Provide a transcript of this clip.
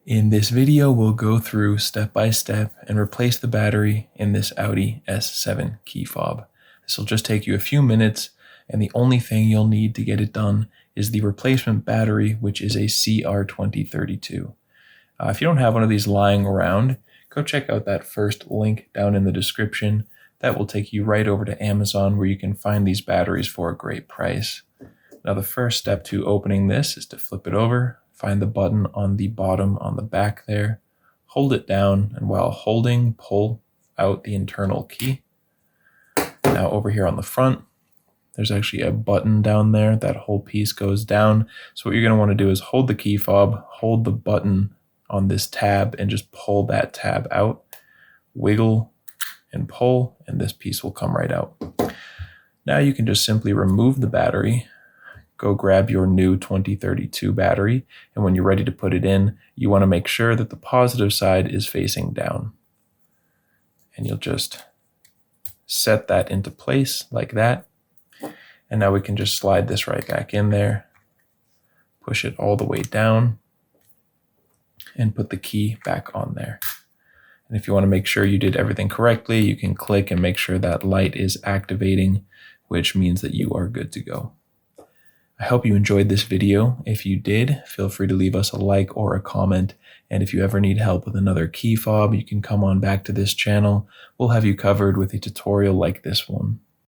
In this video, we'll go through step by step and replace the battery in this Audi S7 key fob. This will just take you a few minutes, and the only thing you'll need to get it done is the replacement battery, which is a CR2032. If you don't have one of these lying around, go check out that first link down in the description. That will take you right over to Amazon, where you can find these batteries for a great price. Now, the first step to opening this is to flip it over. Find the button on the bottom on the back there, hold it down, and while holding, pull out the internal key. Now over here on the front, there's actually a button down there. That whole piece goes down. So what you're going to want to do is hold the key fob, hold the button on this tab, and just pull that tab out. Wiggle and pull, and this piece will come right out. Now you can just simply remove the battery. Go grab your new 2032 battery, and when you're ready to put it in, you want to make sure that the positive side is facing down. And you'll just set that into place like that. And now we can just slide this right back in there, push it all the way down, and put the key back on there. And if you want to make sure you did everything correctly, you can click and make sure that light is activating, which means that you are good to go. I hope you enjoyed this video. If you did, feel free to leave us a like or a comment. And if you ever need help with another key fob, you can come on back to this channel. We'll have you covered with a tutorial like this one.